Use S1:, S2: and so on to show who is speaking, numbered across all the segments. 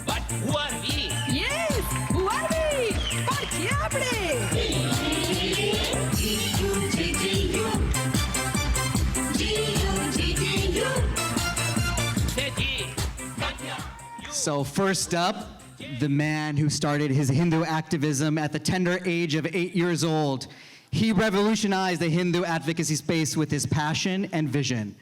S1: But who are we?
S2: Yes, who are we?
S3: So first up, the man who started his Hindu activism at the tender age of 8 years old. He revolutionized the Hindu advocacy space with his passion and vision.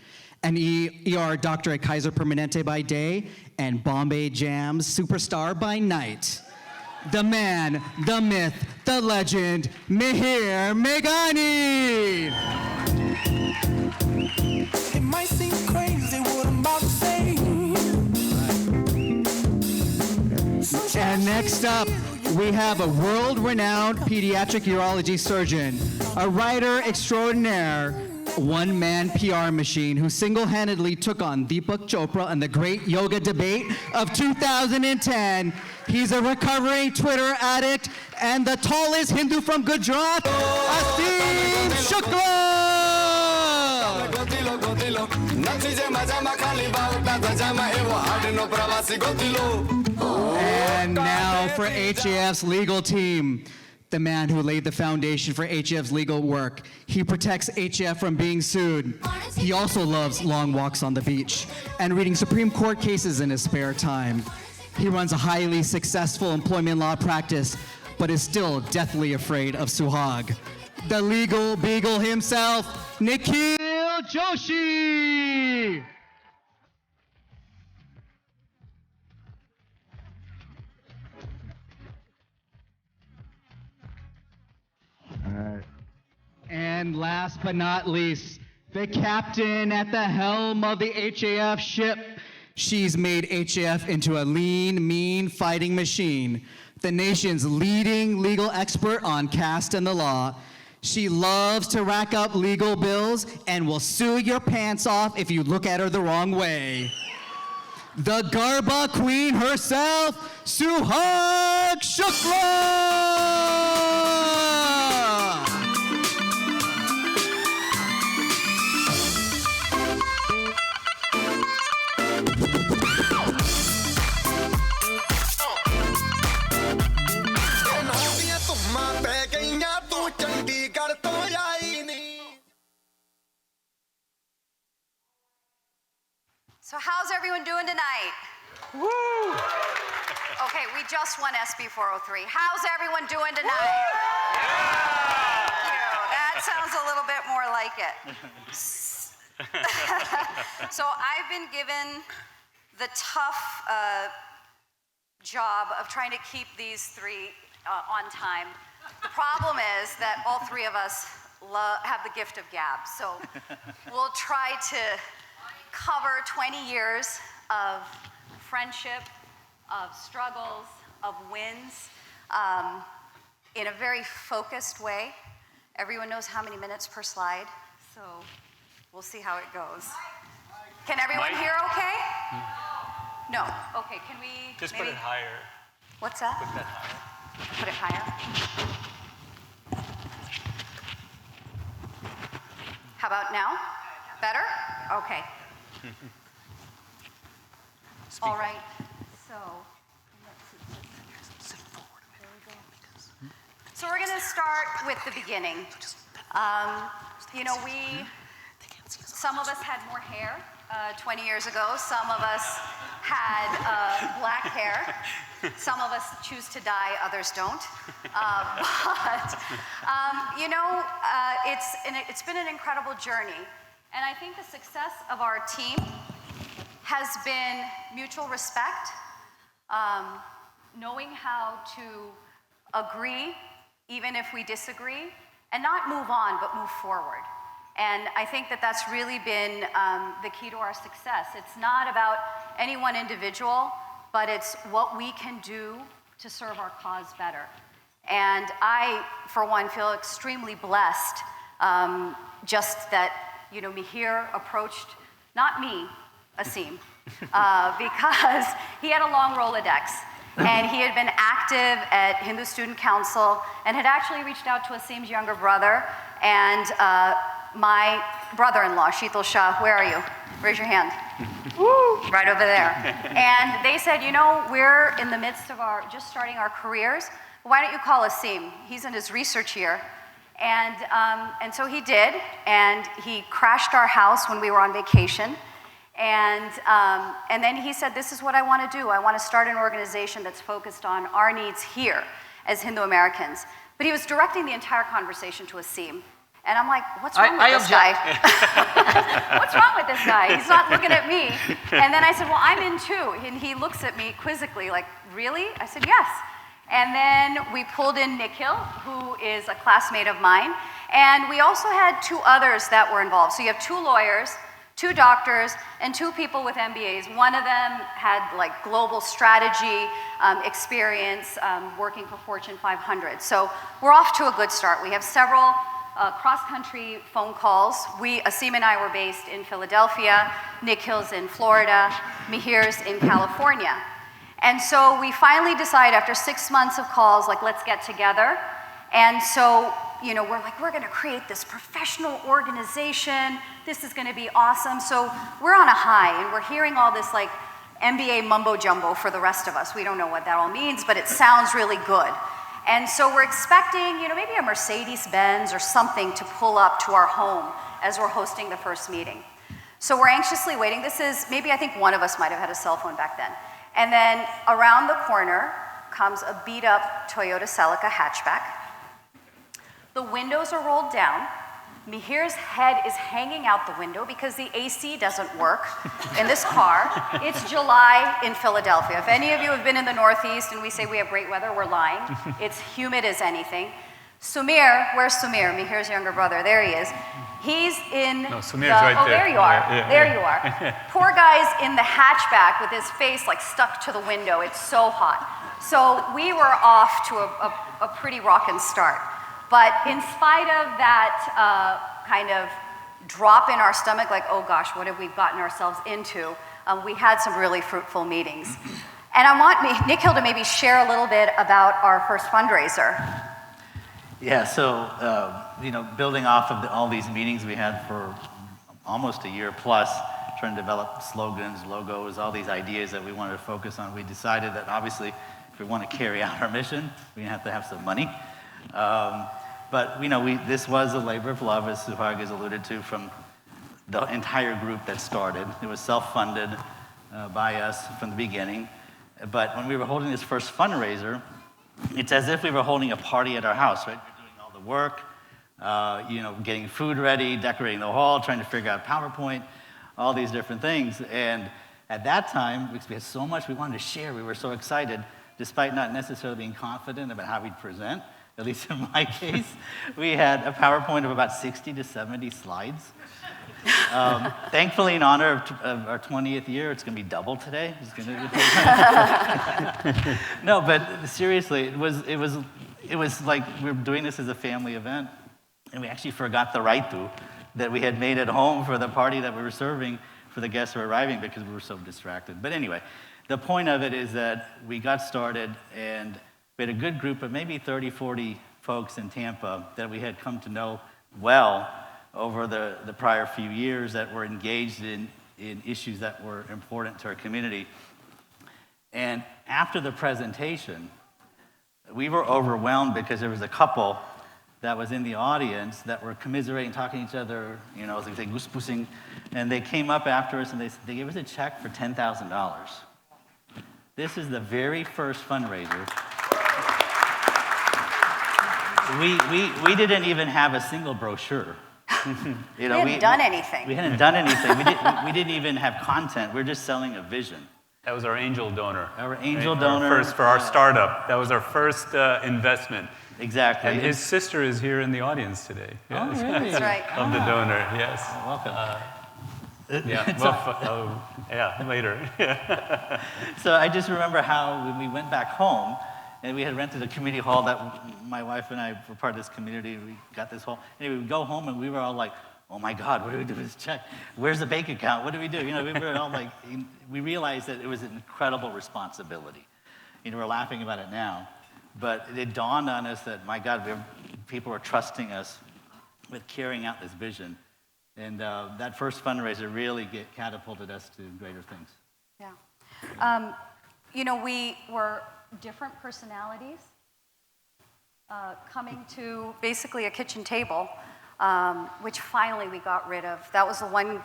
S3: An ER doctor at Kaiser Permanente by day and Bombay Jams superstar by night. The man, the myth, the legend, Mihir Meghani.
S4: It might seem crazy what I'm about to say.
S3: And next up, we have a world-renowned pediatric urology surgeon, a writer extraordinaire, one-man PR machine who single-handedly took on Deepak Chopra in the great yoga debate of 2010. He's a recovering Twitter addict and the tallest Hindu from Gujarat, Asim Shukla! And now for HAF's legal team, the man who laid the foundation for HAF's legal work. He protects HAF from being sued. He also loves long walks on the beach and reading Supreme Court cases in his spare time. He runs a highly successful employment law practice, but is still deathly afraid of Suhag. The legal beagle himself, Nikhil Joshi! And last but not least, the captain at the helm of the HAF ship. She's made HAF into a lean, mean fighting machine. The nation's leading legal expert on caste and the law. She loves to rack up legal bills and will sue your pants off if you look at her the wrong way. The Garba Queen herself, Suhag Shukla!
S5: So how's everyone doing tonight?
S3: Woo!
S5: Okay, we just won SB 403. How's everyone doing tonight?
S1: Yeah!
S5: Thank you. That sounds a little bit more like it. So I've been given the tough job of trying to keep these three on time. The problem is that all three of us have the gift of gab, so we'll try to cover 20 years of friendship, of struggles, of wins, in a very focused way. Everyone knows how many minutes per slide, so we'll see how it goes. Can everyone hear okay? No. Okay, can we
S6: Just
S5: maybe...
S6: put it higher.
S5: What's that?
S6: Put that higher.
S5: Put it higher? How about now? Better? Okay. All right, so we're going to start with the beginning. You know, some of us had more hair 20 years ago. Some of us had black hair. Some of us choose to dye, others don't. You know, it's been an incredible journey. And I think the success of our team has been mutual respect, knowing how to agree even if we disagree, and not move on, but move forward. And I think that that's really been the key to our success. It's not about any one individual, but it's what we can do to serve our cause better. And I, for one, feel extremely blessed just that, you know, Mihir approached, not me, Asim, because he had a long Rolodex, and he had been active at Hindu Student Council and had actually reached out to Asim's younger brother and my brother-in-law, Sheetal Shah, where are you? Raise your hand. Right over there. And they said, you know, we're in the midst of just starting our careers. Why don't you call Asim? He's in his research year. And so he did, and he crashed our house when we were on vacation. And then he said, this is what I want to do. I want to start an organization that's focused on our needs here as Hindu Americans. But he was directing the entire conversation to Asim. And I'm like, what's wrong with this guy? What's wrong with this guy? He's not looking at me. And then I said, well, I'm in too. And he looks at me quizzically, like, really? I said, yes. And then we pulled in Nikhil, who is a classmate of mine. And we also had 2 others that were involved. So you have 2 lawyers, 2 doctors, and 2 people with MBAs. One of them had like global strategy experience working for Fortune 500. So we're off to a good start. We have several cross-country phone calls. Asim and I were based in Philadelphia, Nikhil's in Florida, Mihir's in California. And so we finally decided after 6 months of calls, like, let's get together. And so, you know, we're like, we're gonna create this professional organization. This is gonna be awesome. So we're on a high, and we're hearing all this like MBA mumbo jumbo for the rest of us. We don't know what that all means, but it sounds really good. And so we're expecting, you know, maybe a Mercedes-Benz or something to pull up to our home as we're hosting the first meeting. So we're anxiously waiting. This is, maybe I think one of us might have had a cell phone back then. And then around the corner comes a beat-up Toyota Celica hatchback. The windows are rolled down. Mihir's head is hanging out the window because the AC doesn't work in this car. It's July in Philadelphia. If any of you have been in the Northeast and we say we have great weather, we're lying. It's humid as anything. Sumir, where's Sumir? Mihir's younger brother. There he is. He's in
S6: Sumir's right there.
S5: There you are.
S6: Yeah.
S5: There you are. Poor guy's in the hatchback with his face like stuck to the window. It's so hot. So we were off to a pretty rockin' start. But in spite of that kind of drop in our stomach, like, oh gosh, what have we gotten ourselves into? We had some really fruitful meetings. And I want Nikhil to maybe share a little bit about our first fundraiser.
S7: Yeah, so, you know, building off of all these meetings we had for almost a year plus, trying to develop slogans, logos, all these ideas that we wanted to focus on, we decided that obviously if we want to carry out our mission, we have to have some money. But, you know, this was a labor of love, as Suhag has alluded to, from the entire group that started. It was self-funded by us from the beginning. But when we were holding this first fundraiser, it's as if we were holding a party at our house, right? We're doing all the work, you know, getting food ready, decorating the hall, trying to figure out PowerPoint, all these different things. And at that time, because we had so much we wanted to share, we were so excited, despite not necessarily being confident about how we'd present. At least in my case, we had a PowerPoint of about 60 to 70 slides. Thankfully, in honor of our 20th year, it's going to be double today. No, but seriously, it was like we were doing this as a family event, and we actually forgot the raitu that we had made at home for the party that we were serving for the guests who were arriving because we were so distracted. But anyway, the point of it is that we got started, and we had a good group of maybe 30, 40 folks in Tampa that we had come to know well over the prior few years that were engaged in issues that were important to our community. And after the presentation, we were overwhelmed because there was a couple that was in the audience that were commiserating, talking to each other, you know, as they say, goose-boosing, and they came up after us and they gave us a check for $10,000. This is the very first fundraiser. We didn't even have a single brochure. You know,
S5: we hadn't done anything.
S7: We hadn't done anything. We didn't even have content. We're just selling a vision.
S6: That was our angel donor.
S7: Our angel donor.
S6: First for our startup. That was our first investment.
S7: Exactly.
S6: And his sister is here in the audience today.
S7: Oh,
S6: Yes.
S7: really?
S5: That's right.
S6: Of the donor, yes.
S7: Welcome.
S6: Yeah, well, yeah, later.
S7: So I just remember how when we went back home, and we had rented a community hall that my wife and I were part of this community. We got this hall. Anyway, we would go home and we were all like, oh my God, what do we do with this check? Where's the bank account? What do we do? You know, we were all like, we realized that it was an incredible responsibility. You know, we're laughing about it now. But it dawned on us that, my God, people were trusting us with carrying out this vision. And that first fundraiser really catapulted us to greater things.
S5: Yeah. You know, we were different personalities coming to basically a kitchen table, which finally we got rid of. That was the one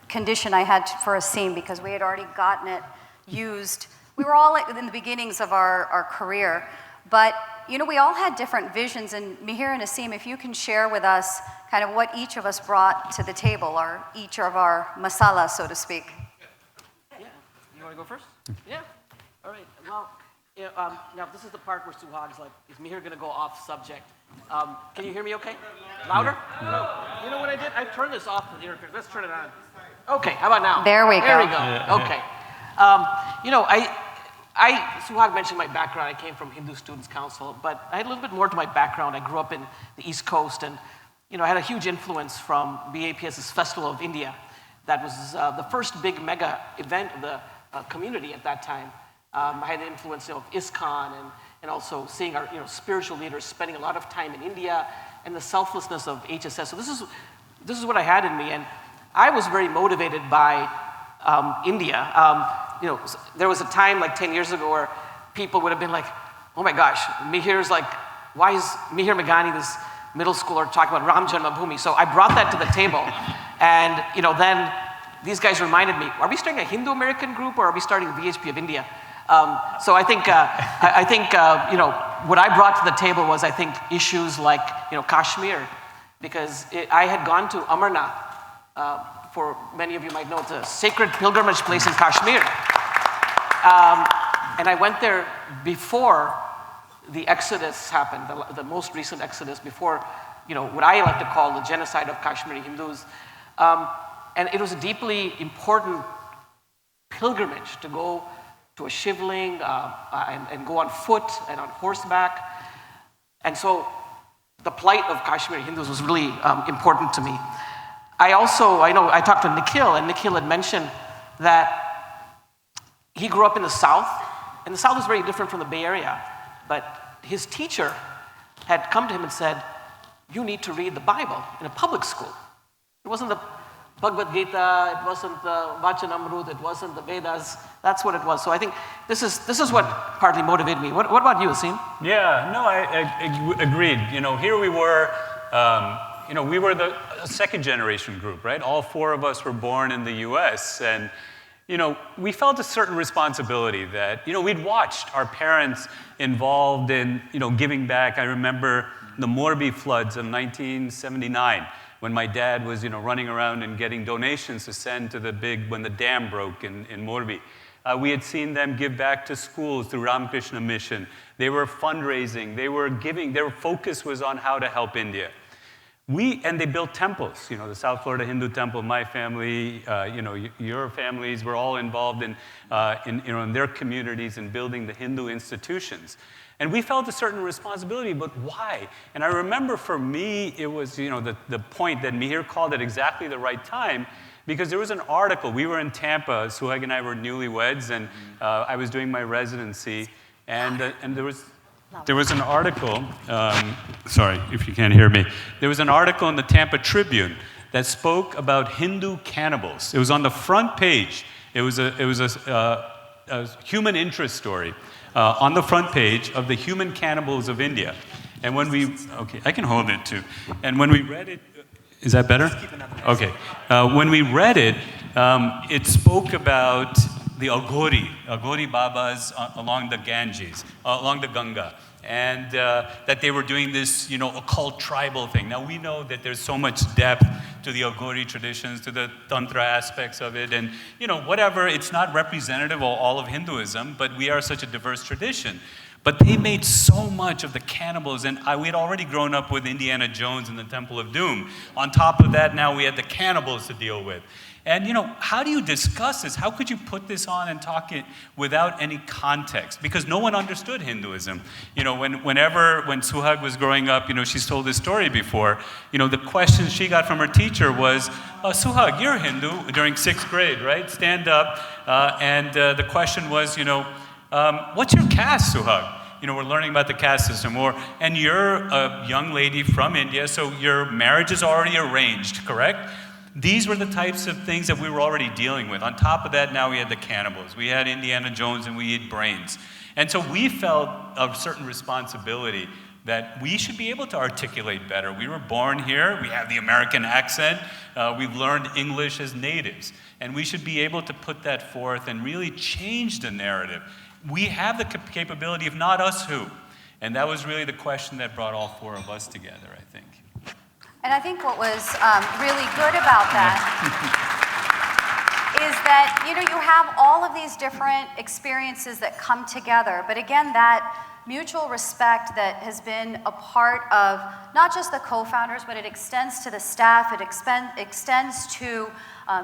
S5: condition I had for a scene because we had already gotten it used. We were all in the beginnings of our career, but you know, we all had different visions, and Mihir and Asim, if you can share with us kind of what each of us brought to the table, or each of our masala, so to speak.
S8: Yeah, you want to go first? Yeah, all right, well, yeah, now this is the part where Suhag's like, is Mihir going to go off subject? Can you hear me okay? Louder? No. You know what I did? I turned this off the interface. Let's turn it on. Okay, how about now?
S5: There we go.
S8: There we go, okay. You know, Suhag mentioned my background. I came from Hindu Students Council, but I had a little bit more to my background. I grew up in the East Coast, and you know, I had a huge influence from BAPS's Festival of India. That was the first big mega event of the community at that time. I had the influence of ISKCON and also seeing our spiritual leaders spending a lot of time in India and the selflessness of HSS. So this is what I had in me, and I was very motivated by India. You know, there was a time like 10 years ago where people would have been like, oh my gosh, Mihir's like, why is Mihir Meghani, this middle schooler, talking about Ram Janmabhoomi? So I brought that to the table. And you know, then these guys reminded me, are we starting a Hindu American group or are we starting VHP of India? So I think, you know, what I brought to the table was, I think, issues like, you know, Kashmir, because I had gone to Amarnath. For many of you might know, it's a sacred pilgrimage place in Kashmir. And I went there before the Exodus happened, the most recent Exodus, before, you know, what I like to call the genocide of Kashmiri Hindus. And it was a deeply important pilgrimage to go to a shivling and go on foot and on horseback. And so the plight of Kashmiri Hindus was really important to me. I talked to Nikhil, and Nikhil had mentioned that he grew up in the South, and the South is very different from the Bay Area, but his teacher had come to him and said, you need to read the Bible in a public school. It wasn't the Bhagavad Gita, it wasn't the Vachanamrut, it wasn't the Vedas, that's what it was. So I think this is what partly motivated me. What about you, Asim?
S6: Yeah, no, I agreed. You know, here we were, you know, we were the second generation group, right? All four of us were born in the US, and, you know, we felt a certain responsibility that, you know, we'd watched our parents involved in, you know, giving back. I remember the Morbi floods of 1979, when my dad was, you know, running around and getting donations to send to when the dam broke in Morbi. We had seen them give back to schools through Ramakrishna Mission. They were fundraising, they were giving, their focus was on how to help India. And they built temples, you know, the South Florida Hindu Temple, my family, you know, your families were all involved in their communities and building the Hindu institutions. And we felt a certain responsibility, but why? And I remember for me, it was, you know, the point that Mihir called at exactly the right time, because there was an article. We were in Tampa, Suhag and I were newlyweds, and I was doing my residency, and there was an article, sorry if you can't hear me, there was an article in the Tampa Tribune that spoke about Hindu cannibals. It was on the front page. It was a human interest story on the front page of the human cannibals of India. And when okay, I can hold it too. And when we read it, is that better? Okay. When we read it, it spoke about the Aghori Babas along the Ganges, along the Ganga, and that they were doing this, you know, occult tribal thing. Now we know that there's so much depth to the Aghori traditions, to the Tantra aspects of it, and, you know, whatever, it's not representative of all of Hinduism, but we are such a diverse tradition. But they made so much of the cannibals, and we had already grown up with Indiana Jones and the Temple of Doom. On top of that, now we had the cannibals to deal with. And, you know, how do you discuss this? How could you put this on and talk it without any context? Because no one understood Hinduism. You know, when Suhag was growing up, you know, she's told this story before, you know, the question she got from her teacher was, Suhag, you're Hindu, during 6th grade, right? Stand up. And the question was, you know, what's your caste, Suhag? we're learning about the caste system, and you're a young lady from India, so your marriage is already arranged, correct? These were the types of things that we were already dealing with. On top of that, now we had the cannibals. We had Indiana Jones and we eat brains. And so we felt a certain responsibility that we should be able to articulate better. We were born here, we have the American accent, we've learned English as natives, and we should be able to put that forth and really change the narrative. We have the capability, if not us, who? And that was really the question that brought all four of us together, I think.
S5: And I think what was really good about that is that, you have all of these different experiences that come together, but again, that mutual respect that has been a part of not just the co-founders, but it extends to the staff, it extends to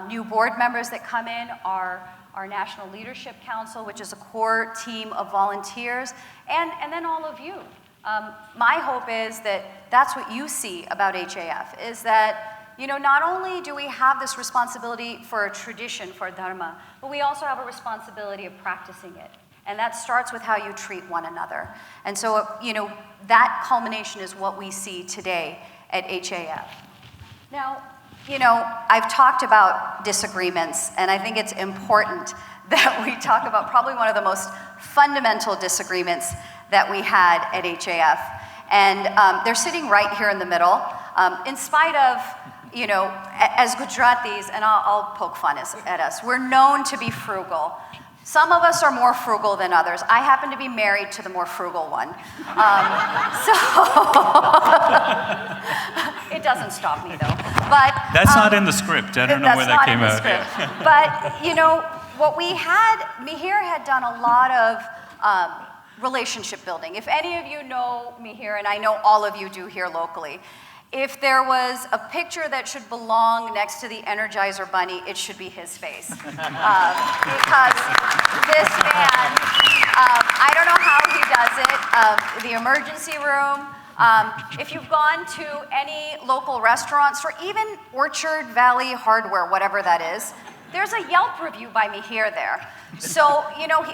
S5: new board members that come in, our National Leadership Council, which is a core team of volunteers, and then all of you. My hope is that that's what you see about HAF, is that, not only do we have this responsibility for a tradition, for dharma, but we also have a responsibility of practicing it. And that starts with how you treat one another. And so, that culmination is what we see today at HAF. Now, I've talked about disagreements, and I think it's important that we talk about probably one of the most fundamental disagreements that we had at HAF. And they're sitting right here in the middle. In spite of, as Gujaratis, and I'll poke fun at us, we're known to be frugal. Some of us are more frugal than others. I happen to be married to the more frugal one. So it doesn't stop me though. But
S6: that's not in the script. I don't know where that came out.
S5: But what we had, Mihir had done a lot of relationship building. If any of you know Mihir, and I know all of you do here locally, if there was a picture that should belong next to the Energizer Bunny, it should be his face. Because this man, I don't know how he does it, the emergency room, if you've gone to any local restaurants, or even Orchard Valley Hardware, whatever that is, there's a Yelp review by Mihir there. So,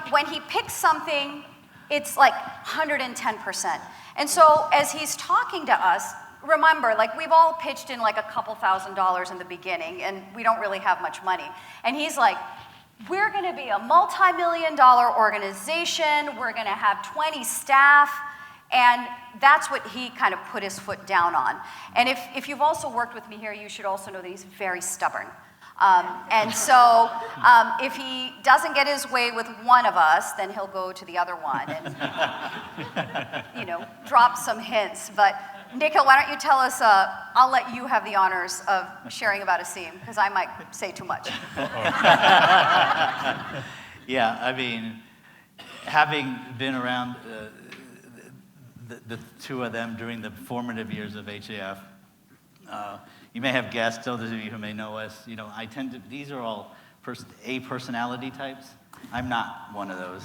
S5: when he picks something, it's like 110%. And so as he's talking to us, remember, we've all pitched in a couple $1,000s in the beginning, and we don't really have much money. And he's like, we're gonna be a multi-million-dollar organization, we're gonna have 20 staff, and that's what he kind of put his foot down on. And if you've also worked with me here, you should also know that he's very stubborn. And so if he doesn't get his way with one of us, then he'll go to the other one and, drop some hints. But Nikhil, why don't you tell us, I'll let you have the honors of sharing about Asim, because I might say too much.
S7: Yeah, I mean, having been around the two of them during the formative years of HAF, you may have guessed, those of you who may know us, I tend to, these are all personality types. I'm not one of those.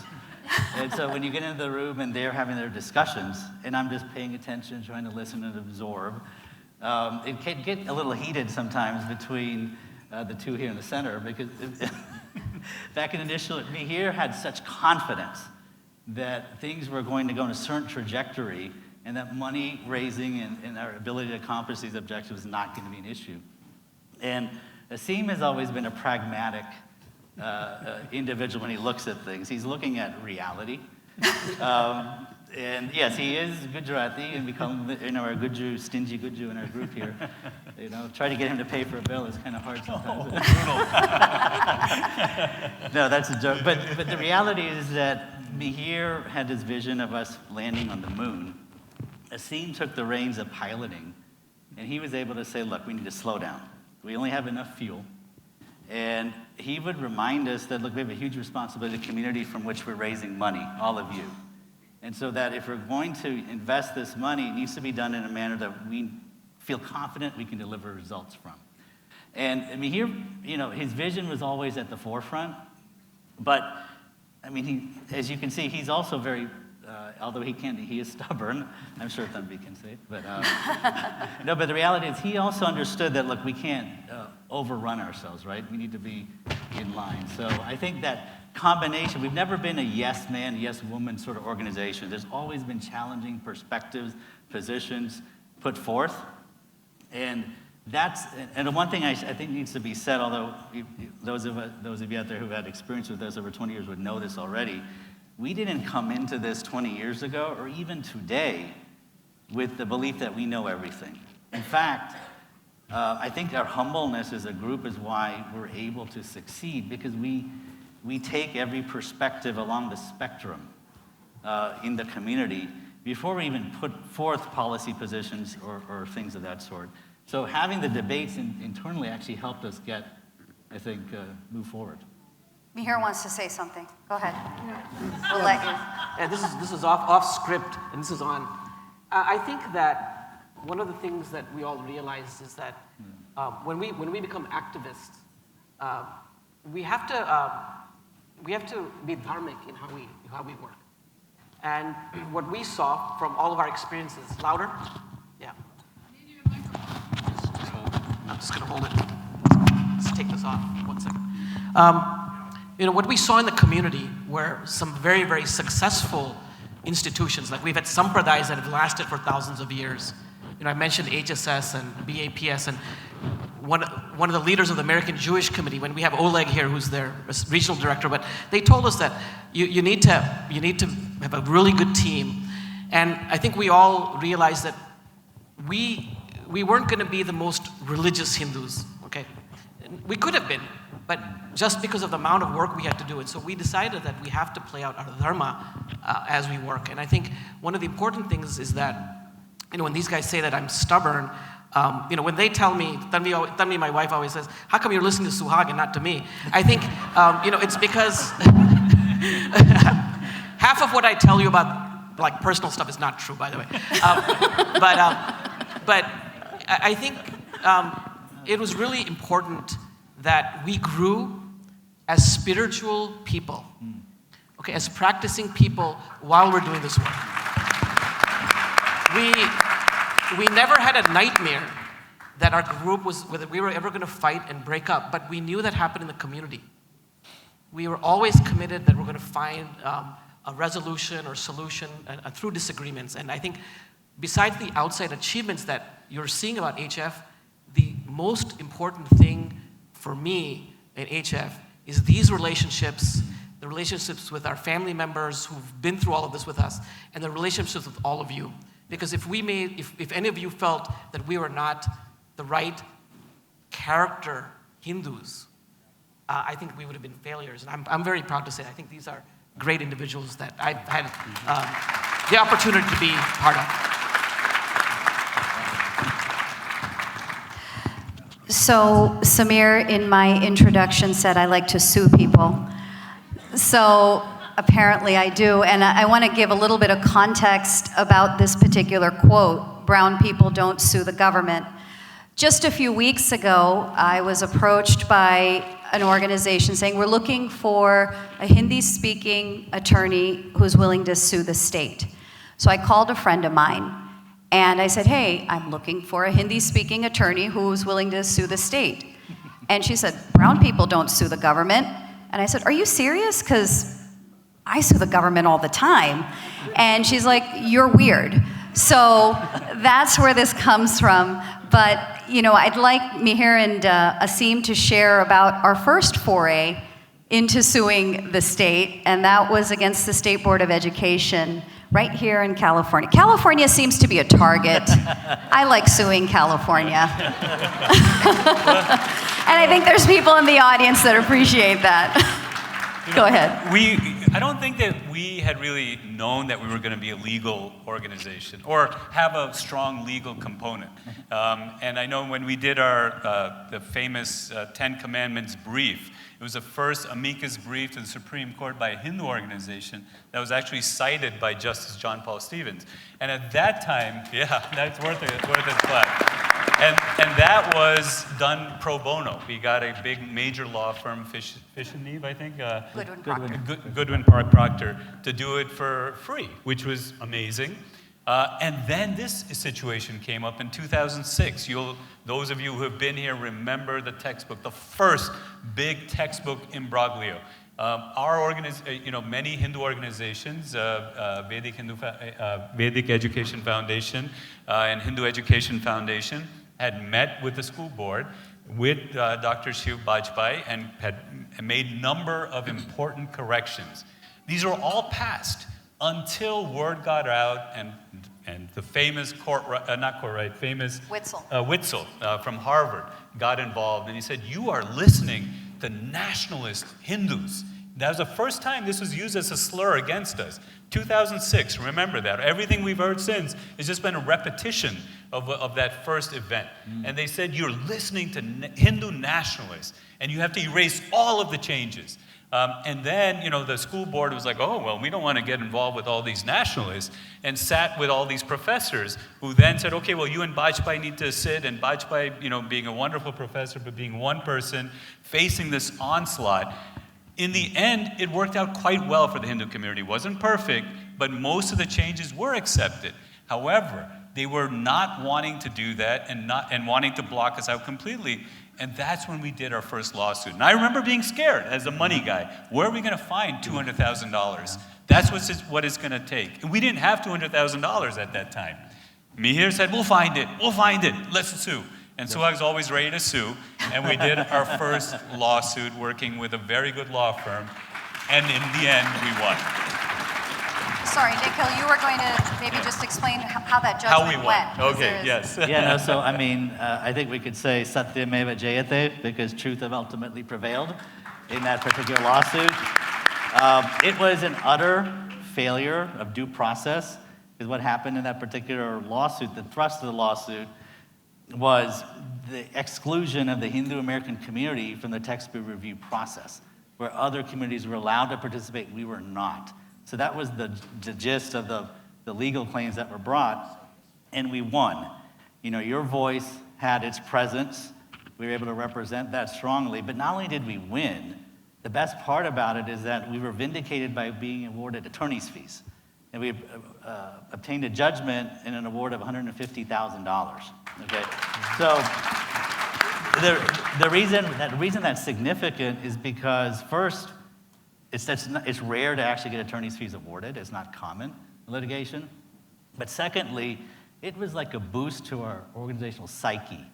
S7: And so when you get into the room and they're having their discussions, and I'm just paying attention, trying to listen and absorb, it can get a little heated sometimes between the two here in the center, because back in initial, Mihir had such confidence that things were going to go in a certain trajectory, and that money raising and our ability to accomplish these objectives is not going to be an issue. And Asim has always been a pragmatic individual when he looks at things. He's looking at reality. And yes, he is Gujarati and become a Guju, stingy Guju in our group here. Try to get him to pay for a bill is kind of hard sometimes. No, that's a joke. But the reality is that Mihir had this vision of us landing on the moon. Asim took the reins of piloting, and he was able to say, look, we need to slow down. We only have enough fuel. And he would remind us that, look, we have a huge responsibility to the community from which we're raising money, all of you. And so that if we're going to invest this money, it needs to be done in a manner that we feel confident we can deliver results from. And I mean, here, his vision was always at the forefront. But, I mean, as you can see, he's also very, although he is stubborn. I'm sure Tanvi can say it. But, no, but the reality is he also understood that, look, we can't overrun ourselves, right? We need to be in line. So I think that combination. We've never been a yes man, yes woman sort of organization. There's always been challenging perspectives, positions put forth. And the one thing I think needs to be said, although those of you out there who've had experience with us over 20 years would know this already, we didn't come into this 20 years ago or even today with the belief that we know everything. In fact, I think our humbleness as a group is why we're able to succeed, because we take every perspective along the spectrum in the community before we even put forth policy positions or things of that sort. So having the debates internally actually helped us get, I think, move forward.
S5: Mihir wants to say something. Go ahead. We'll let you.
S8: Yeah, this is off script, and this is on. I think that one of the things that we all realize is that when we become activists, we have to be dharmic in how we work. And what we saw from all of our experiences, louder, yeah. I'm just gonna hold it. Let's take this off. 1 second. What we saw in the community were some very, very successful institutions. Like we've had sampradayas that have lasted for thousands of years. I mentioned HSS and BAPS, and one of the leaders of the American Jewish Committee, when we have Oleg here, who's their regional director, but they told us that you need to have a really good team. And I think we all realized that we weren't going to be the most religious Hindus, okay? We could have been, but just because of the amount of work we had to do it. So we decided that we have to play out our dharma as we work. And I think one of the important things is that, when these guys say that I'm stubborn, when they tell me, Tanvi, my wife always says, how come you're listening to Suhag and not to me? I think, it's because half of what I tell you about like personal stuff is not true, by the way. But I think it was really important that we grew as spiritual people, okay, as practicing people while we're doing this work. We never had a nightmare that our group whether we were ever going to fight and break up, but we knew that happened in the community. We were always committed that we're going to find a resolution or solution through disagreements. And I think besides the outside achievements that you're seeing about HF, the most important thing for me in HF is these relationships, the relationships with our family members who've been through all of this with us, and the relationships with all of you. Because if any of you felt that we were not the right character Hindus, I think we would have been failures. And I'm very proud to say I think these are great individuals that I've had the opportunity to be part of.
S5: So Samir, in my introduction, said I like to sue people. So apparently I do, and I want to give a little bit of context about this particular quote, brown people don't sue the government. Just a few weeks ago, I was approached by an organization saying, we're looking for a Hindi-speaking attorney who's willing to sue the state. So I called a friend of mine, and I said, hey, I'm looking for a Hindi-speaking attorney who's willing to sue the state. And she said, brown people don't sue the government. And I said, are you serious? Because I sue the government all the time. And she's like, you're weird. So that's where this comes from. But, I'd like Mihir and Asim to share about our first foray into suing the state, and that was against the State Board of Education right here in California. California seems to be a target. I like suing California. And I think there's people in the audience that appreciate that. Go ahead.
S6: I don't think that we had really known that we were going to be a legal organization or have a strong legal component. And I know when we did the famous 10 Commandments brief, it was the first amicus brief to the Supreme Court by a Hindu organization that was actually cited by Justice John Paul Stevens. And at that time, yeah, that's worth it clap. And that was done pro bono. We got a big major law firm, Fish and Neve, I think. Goodwin Park Proctor, to do it for free, which was amazing. And then this situation came up in 2006. Those of you who have been here remember the textbook, the first big textbook imbroglio. Many Hindu organizations, Vedic Education Foundation and Hindu Education Foundation had met with the school board with Dr. Shiv Bajpai and had made a number of important corrections. These are all passed until word got out and the famous Witzel from Harvard got involved, and he said, "You are listening to nationalist Hindus." That was the first time this was used as a slur against us. 2006, remember that. Everything we've heard since has just been a repetition of that first event. And they said, "You're listening to Hindu nationalists, and you have to erase all of the changes." And then, the school board was like, "Oh, well, we don't want to get involved with all these nationalists," and sat with all these professors who then said, "Okay, well, you and Bajpai need to sit," and Bajpai, being a wonderful professor, but being one person facing this onslaught. In the end, it worked out quite well for the Hindu community. It wasn't perfect, but most of the changes were accepted. However, they were not wanting to do that and wanting to block us out completely. And that's when we did our first lawsuit. And I remember being scared as a money guy. Where are we going to find $200,000? That's what it's going to take. And we didn't have $200,000 at that time. Mihir said, we'll find it, let's sue. And Suhag's always ready to sue. And we did our first lawsuit working with a very good law firm. And in the end, we won.
S5: Sorry, Nikhil, you were going to maybe just explain how that judgment went.
S6: Okay, yes.
S7: I think we could say Satyameva Jayate, because truth have ultimately prevailed in that particular lawsuit. It was an utter failure of due process, because what happened in that particular lawsuit, the thrust of the lawsuit, was the exclusion of the Hindu American community from the textbook review process, where other communities were allowed to participate, we were not. So that was the gist of the legal claims that were brought, and we won. Your voice had its presence. We were able to represent that strongly, but not only did we win, the best part about it is that we were vindicated by being awarded attorney's fees. And we obtained a judgment and an award of $150,000. Okay, so the reason that's significant is because first, it's rare to actually get attorney's fees awarded. It's not common in litigation. But secondly, it was like a boost to our organizational psyche.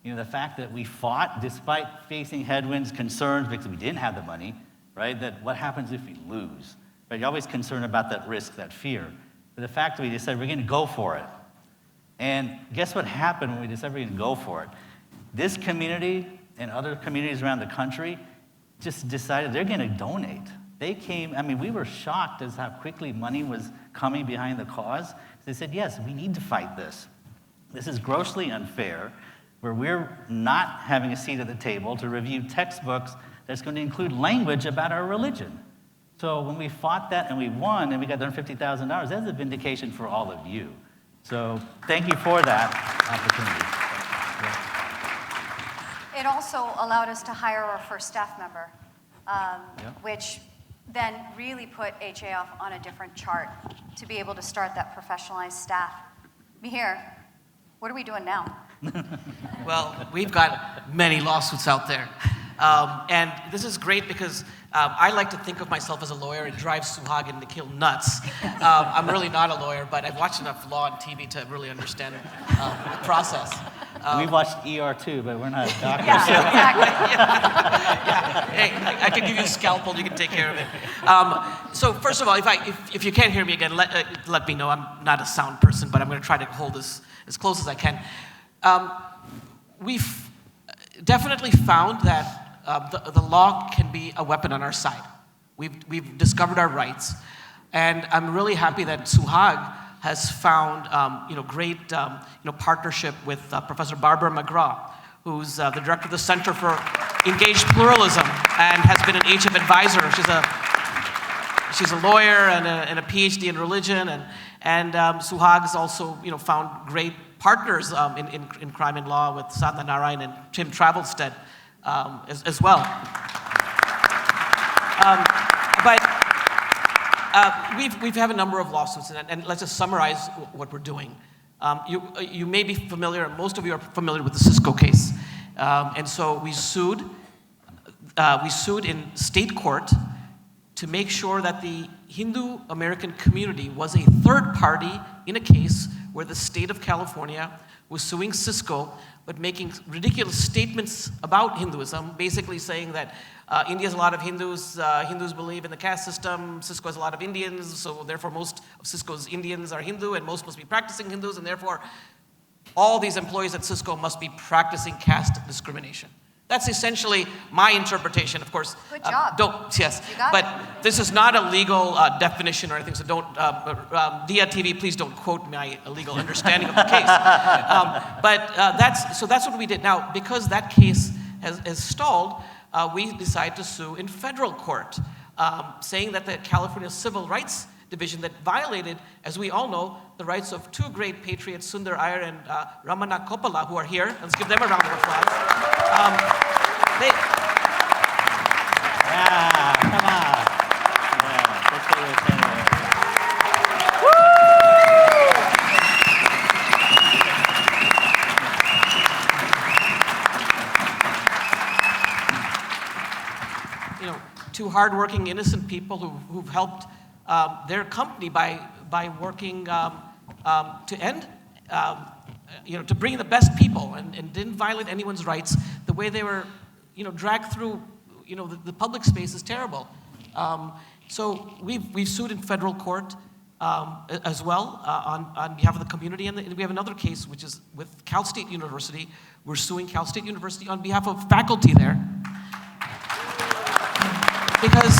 S7: The fact that we fought despite facing headwinds, concerns, because we didn't have the money, right? That what happens if we lose? Right? You're always concerned about that risk, that fear. But the fact that we decided we're going to go for it. And guess what happened when we decided we're going to go for it? This community and other communities around the country just decided they're going to donate. They came, we were shocked as how quickly money was coming behind the cause. They said, yes, we need to fight this. This is grossly unfair, where we're not having a seat at the table to review textbooks that's going to include language about our religion. So when we fought that and we won and we got $150,000, that's a vindication for all of you. So thank you for that opportunity.
S5: It also allowed us to hire our first staff member, which then really put HAF on a different chart to be able to start that professionalized staff. Mihir, what are we doing now?
S8: Well, we've got many lawsuits out there. And this is great because I like to think of myself as a lawyer. It drives Suhag and Nikhil nuts. I'm really not a lawyer, but I've watched enough law and TV to really understand the process.
S7: We've watched ER too, but we're not doctors.
S5: Yeah, exactly.
S8: Hey, I can give you a scalpel. You can take care of it. So first of all, if you can't hear me again, let me know. I'm not a sound person, but I'm going to try to hold this as close as I can. We've definitely found that the law can be a weapon on our side. We've discovered our rights, and I'm really happy that Suhag has found great partnership with Professor Barbara McGraw, who's the director of the Center for Engaged Pluralism and has been an HF advisor. She's a lawyer and a PhD in religion, and Suhag's also found great partners in crime and law with Sadhana Narayan and Tim Travelstead as well. We have a number of lawsuits, and let's just summarize what we're doing. You may be familiar, most of you are familiar with the Cisco case. And so we sued in state court to make sure that the Hindu American community was a third party in a case where the state of California was suing Cisco, but making ridiculous statements about Hinduism, basically saying that India has a lot of Hindus, Hindus believe in the caste system, Cisco has a lot of Indians, so therefore most of Cisco's Indians are Hindu, and most must be practicing Hindus, and therefore all these employees at Cisco must be practicing caste discrimination. That's essentially my interpretation, of course.
S5: Good job.
S8: Yes,
S5: You got
S8: but
S5: it.
S8: this is not a legal definition or anything, so don't, Dia TV, please don't quote my legal understanding of the case. That's what we did. Now, because that case has stalled, we decided to sue in federal court, saying that the California Civil Rights Division that violated, as we all know, the rights of two great patriots, Sundar Iyer and Ramana Koppala, who are here. Let's give them a round of applause.
S7: Yeah, come on. Yeah, that's what we're saying there.
S8: Two hardworking, innocent people who've helped their company by working to end, to bring the best people and didn't violate anyone's rights. The way they were, dragged through, the public space is terrible. So we've sued in federal court as well on behalf of the community, and we have another case which is with Cal State University. We're suing Cal State University on behalf of faculty there. Because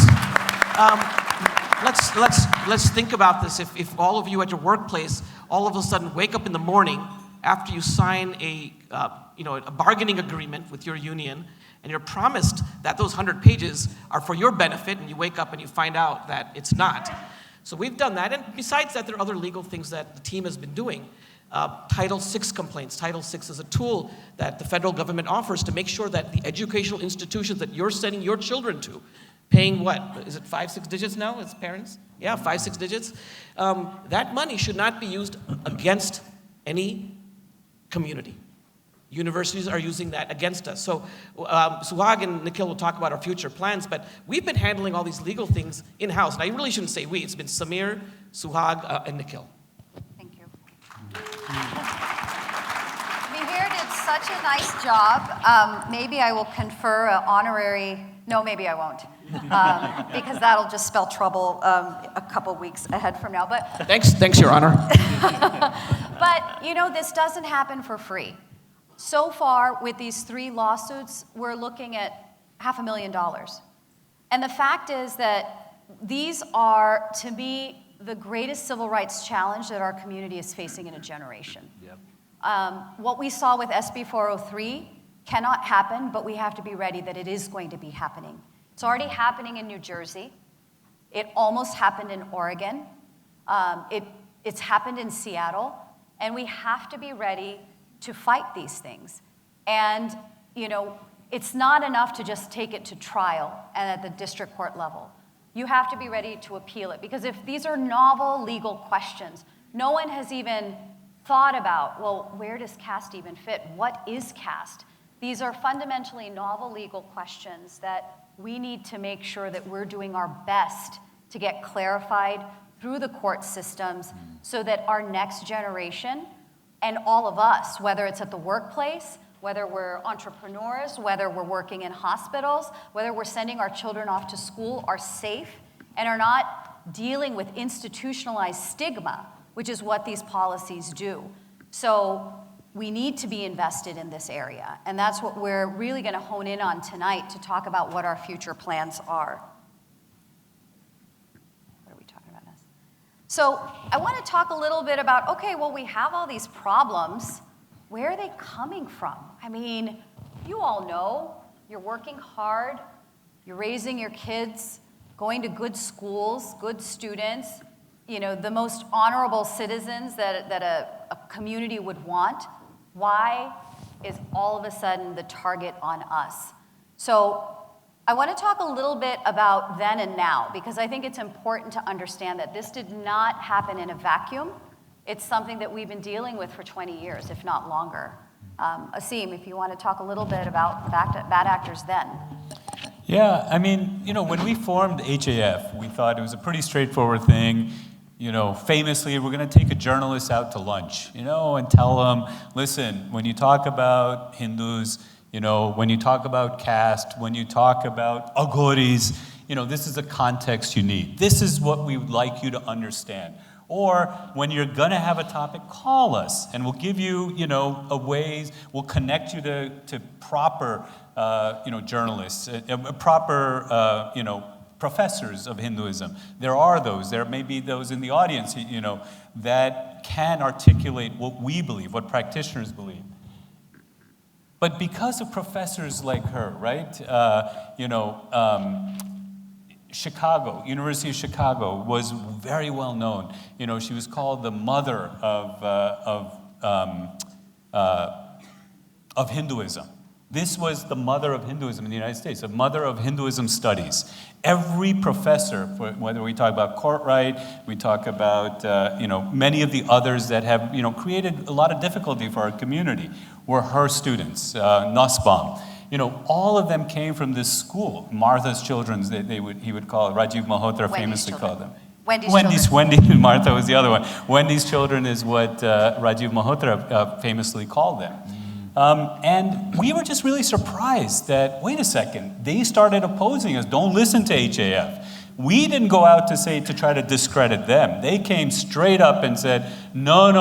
S8: let's think about this. If all of you at your workplace all of a sudden wake up in the morning after you sign a bargaining agreement with your union, and you're promised that those 100 pages are for your benefit, and you wake up and you find out that it's not. So we've done that, and besides that, there are other legal things that the team has been doing. Title VI complaints. Title VI is a tool that the federal government offers to make sure that the educational institutions that you're sending your children to, paying what? Is it 5-6 digits now as parents? Yeah, 5-6 digits. That money should not be used against any community. Universities are using that against us. So Suhag and Nikhil will talk about our future plans, but we've been handling all these legal things in-house. And I really shouldn't say we. It's been Samir, Suhag, and Nikhil.
S5: Thank you. Mihir did such a nice job. Maybe I will confer an honorary, no, maybe I won't. Because that'll just spell trouble a couple weeks ahead from now. But
S8: Thanks, Your Honor.
S5: But, this doesn't happen for free. So far, with these 3 lawsuits, we're looking at $500,000. And the fact is that these are, to me, the greatest civil rights challenge that our community is facing in a generation. Yep. What we saw with SB 403 cannot happen, but we have to be ready that it is going to be happening. It's already happening in New Jersey. It almost happened in Oregon. It's happened in Seattle. And we have to be ready to fight these things. And, it's not enough to just take it to trial and at the district court level. You have to be ready to appeal it. Because if these are novel legal questions, no one has even thought about, well, where does caste even fit? What is caste? These are fundamentally novel legal questions that we need to make sure that we're doing our best to get clarified through the court systems so that our next generation and all of us, whether it's at the workplace, whether we're entrepreneurs, whether we're working in hospitals, whether we're sending our children off to school, are safe and are not dealing with institutionalized stigma, which is what these policies do. So we need to be invested in this area, and that's what we're really going to hone in on tonight to talk about what our future plans are. What are we talking about next? So I want to talk a little bit about, okay, well, we have all these problems. Where are they coming from? I mean, you all know you're working hard, you're raising your kids, going to good schools, good students, the most honorable citizens that a community would want. Why is all of a sudden the target on us? So I want to talk a little bit about then and now, because I think it's important to understand that this did not happen in a vacuum. It's something that we've been dealing with for 20 years, if not longer. Asim, if you want to talk a little bit about bad actors then.
S6: Yeah, I mean, when we formed HAF, we thought it was a pretty straightforward thing. Famously, we're going to take a journalist out to lunch, and tell them, listen, when you talk about Hindus, when you talk about caste, when you talk about aghoris, this is the context you need. This is what we would like you to understand. Or when you're going to have a topic, call us, and we'll give you, a ways, we'll connect you to proper, journalists, proper, professors of Hinduism. There are those. There may be those in the audience, that can articulate what we believe, what practitioners believe. But because of professors like her, right? Chicago, University of Chicago was very well known. She was called the mother of Hinduism. This was the mother of Hinduism in the United States, the mother of Hinduism studies. Every professor, whether we talk about Courtright, we talk about many of the others that have created a lot of difficulty for our community, were her students. Nussbaum. All of them came from this school. Martha's Children's, he would call it. Rajiv Malhotra famously called them. Wendy, Martha was the other one. Wendy's Children is what Rajiv Malhotra famously called them. And we were just really surprised that, wait a second, they started opposing us. Don't listen to HAF. We didn't go out to try to discredit them. They came straight up and said, no,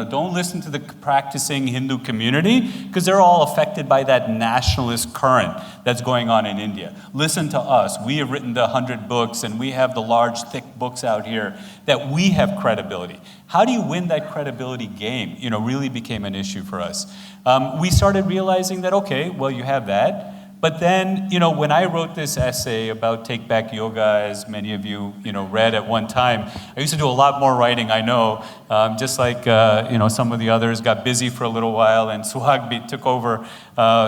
S6: don't listen to the practicing Hindu community, because they're all affected by that nationalist current that's going on in India. Listen to us. We have written 100 books, and we have the large, thick books out here that we have credibility. How do you win that credibility game? Really became an issue for us. We started realizing that, okay, well, you have that. But then, when I wrote this essay about Take Back Yoga, as many of you, read at one time, I used to do a lot more writing, I know, just like, some of the others got busy for a little while, and Suhag took over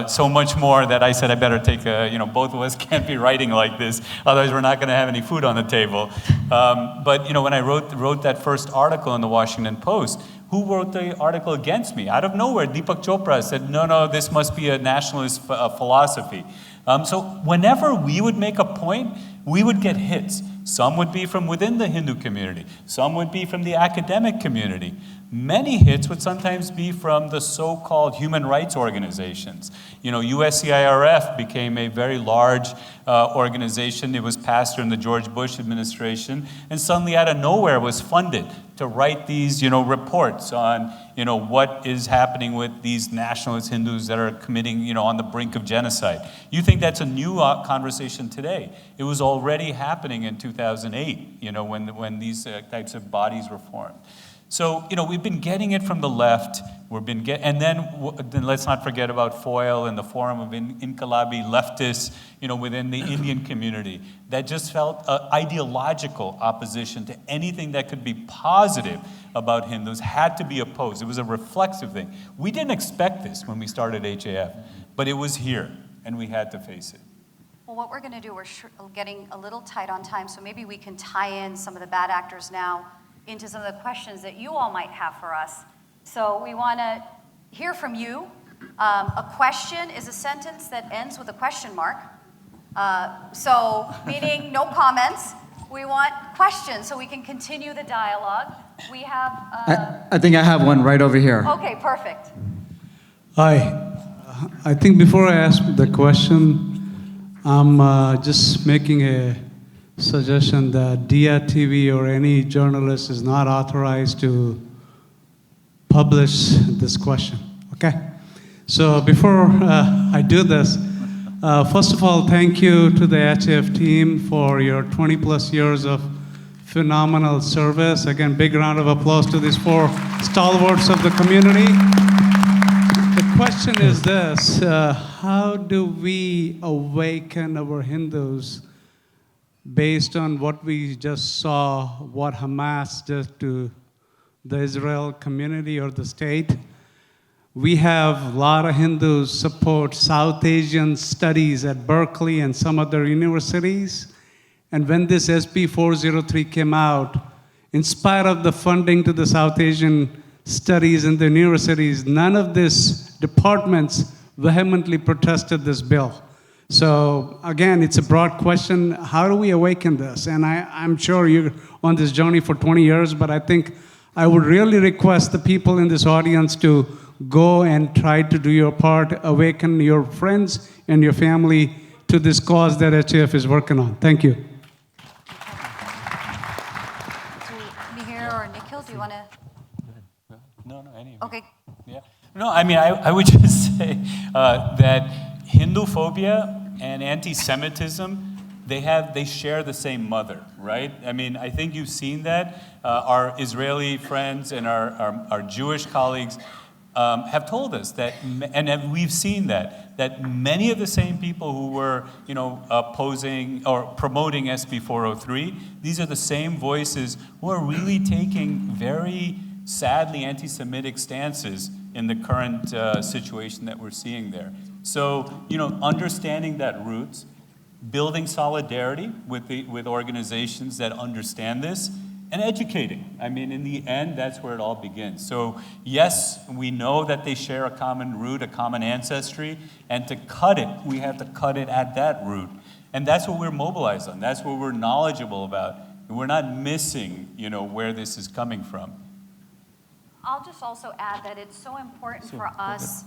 S6: so much more that I said I better take both of us can't be writing like this, otherwise we're not going to have any food on the table. But, when I wrote that first article in the Washington Post, who wrote the article against me? Out of nowhere, Deepak Chopra said, no, this must be a nationalist philosophy. So whenever we would make a point, we would get hits. Some would be from within the Hindu community. Some would be from the academic community. Many hits would sometimes be from the so-called human rights organizations. USCIRF became a very large organization. It was passed during the George Bush administration, and suddenly out of nowhere was funded to write these, reports on, what is happening with these nationalist Hindus that are committing, on the brink of genocide. You think that's a new conversation today? It was already happening in 2008, when these types of bodies were formed. So, we've been getting it from the left. And then let's not forget about FOIL and the Forum of Inqilabi leftists, within the Indian community that just felt ideological opposition to anything that could be positive about Hindus had to be opposed. It was a reflexive thing. We didn't expect this when we started HAF, but it was here, and we had to face it.
S5: Well, what we're going to do, we're getting a little tight on time, so maybe we can tie in some of the bad actors now into some of the questions that you all might have for us. So we want to hear from you. A question is a sentence that ends with a question mark. So meaning no comments. We want questions so we can continue the dialogue. We have...
S3: I think I have one right over here.
S5: Okay, perfect.
S9: Hi. I think before I ask the question, I'm just making a suggestion that DIA TV or any journalist is not authorized to publish this question, okay? So before I do this, first of all, thank you to the HAF team for your 20 plus years of phenomenal service. Again, big round of applause to these 4 stalwarts of the community. The question is this, how do we awaken our Hindus based on what we just saw, what Hamas did to the Israel community or the state? We have a lot of Hindus support South Asian studies at Berkeley and some other universities. And when this SB 403 came out, in spite of the funding to the South Asian studies in the universities, none of these departments vehemently protested this bill. So again, it's a broad question. How do we awaken this? And I'm sure you're on this journey for 20 years, but I think I would really request the people in this audience to go and try to do your part, awaken your friends and your family to this cause that HAF is working on. Thank you.
S5: Mihir or Nikhil, do you want to?
S6: No, any of you.
S5: Okay.
S6: Yeah. No, I mean, I would just say that Hindu phobia and anti-Semitism, they share the same mother, right? I mean, I think you've seen that. Our Israeli friends and our Jewish colleagues have told us that, and we've seen that many of the same people who were, opposing or promoting SB 403, these are the same voices who are really taking very sadly anti-Semitic stances in the current situation that we're seeing there. So, understanding that roots, building solidarity with organizations that understand this, and educating. I mean, in the end, that's where it all begins. So, yes, we know that they share a common root, a common ancestry, and to cut it, we have to cut it at that root. And that's what we're mobilized on. That's what we're knowledgeable about. And we're not missing, where this is coming from.
S5: I'll just also add that it's so important for us.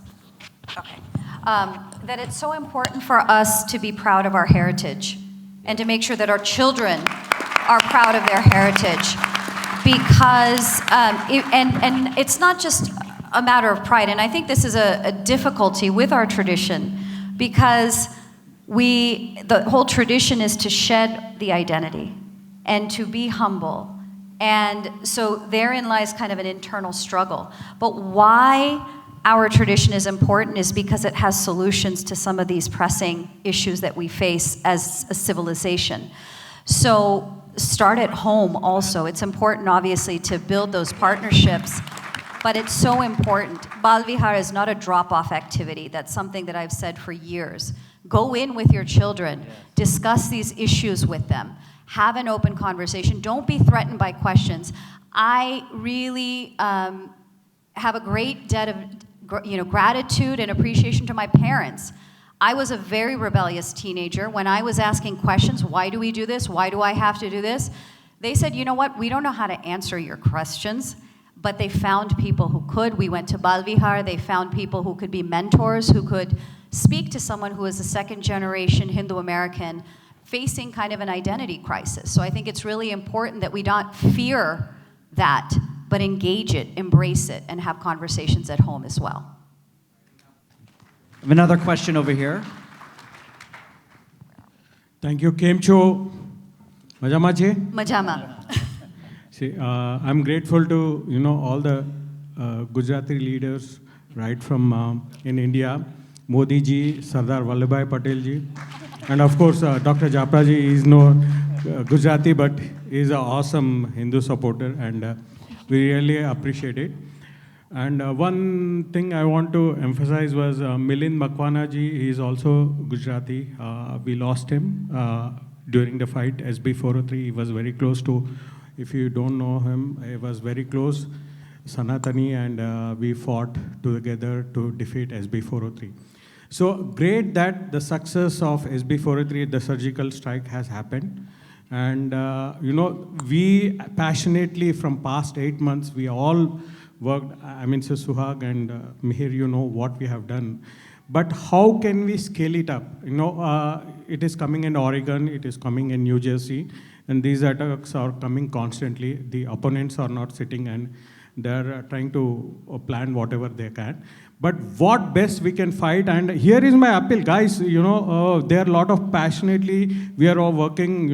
S5: Okay. That it's so important for us to be proud of our heritage and to make sure that our children are proud of their heritage, because and it's not just a matter of pride. And I think this is a difficulty with our tradition, because the whole tradition is to shed the identity and to be humble. And so therein lies kind of an internal struggle. But why our tradition is important is because it has solutions to some of these pressing issues that we face as a civilization. So start at home also. It's important, obviously, to build those partnerships, but it's so important. Bal Vihar is not a drop-off activity. That's something that I've said for years. Go in with your children. Discuss these issues with them. Have an open conversation. Don't be threatened by questions. I really have a great debt of gratitude and appreciation to my parents. I was a very rebellious teenager. When I was asking questions, why do we do this? Why do I have to do this? They said, you know what, we don't know how to answer your questions, but they found people who could. We went to Bal Vihar. They found people who could be mentors, who could speak to someone who is a second-generation Hindu-American facing kind of an identity crisis. So I think it's really important that we not fear that, but engage it, embrace it, and have conversations at home as well.
S3: I have another question over here.
S10: Thank you. Kem cho Majama che?
S5: Majama.
S10: See, I'm grateful to all the Gujarati leaders right from in India, Modi ji, Sardar Vallabhbhai Patel ji, and of course Dr. Japra ji is no Gujarati, but he's an awesome Hindu supporter, and we really appreciate it. And one thing I want to emphasize was Milind Makwana ji. He is also Gujarati. We lost him during the fight, SB 403. He was very close to, if you don't know him, he was very close, Sanatani, and we fought together to defeat SB 403. So great that the success of SB 403, the surgical strike, has happened. And we passionately, from past 8 months, we all worked. I mean, so Suhag and Mihir, what we have done. But how can we scale it up? It is coming in Oregon, it is coming in New Jersey, and these attacks are coming constantly. The opponents are not sitting and they're trying to plan whatever they can. But what best we can fight, and here is my appeal, guys, there are a lot of passionately, we are all working,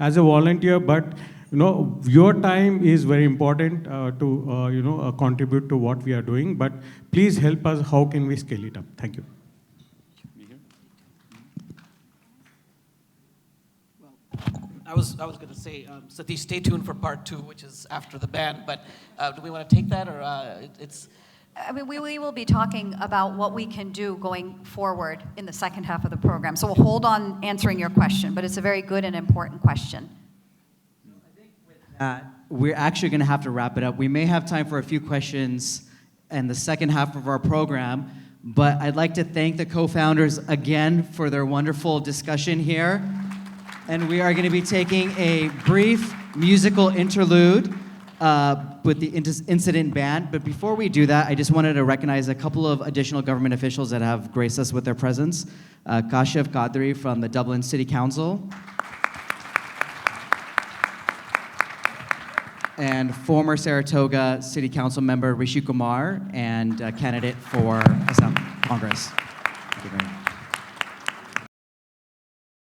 S10: as a volunteer, but, your time is very important to, contribute to what we are doing, but please help us, how can we scale it up? Thank you.
S8: I was going to say, Satish, stay tuned for part 2, which is after the ban, but do we want to take that, or it's...
S5: I mean, we will be talking about what we can do going forward in the second half of the program. So we'll hold on answering your question, but it's a very good and important question.
S3: I think with that, we're actually going to have to wrap it up. We may have time for a few questions in the second half of our program, But I'd like to thank the co-founders again for their wonderful discussion here. And we are going to be taking a brief musical interlude with the incident band. But before we do that, I just wanted to recognize a couple of additional government officials that have graced us with their presence. Kashif Qadri from the Dublin City Council. And former Saratoga City Council member Rishi Kumar and candidate for Assam Congress. Thank you very much.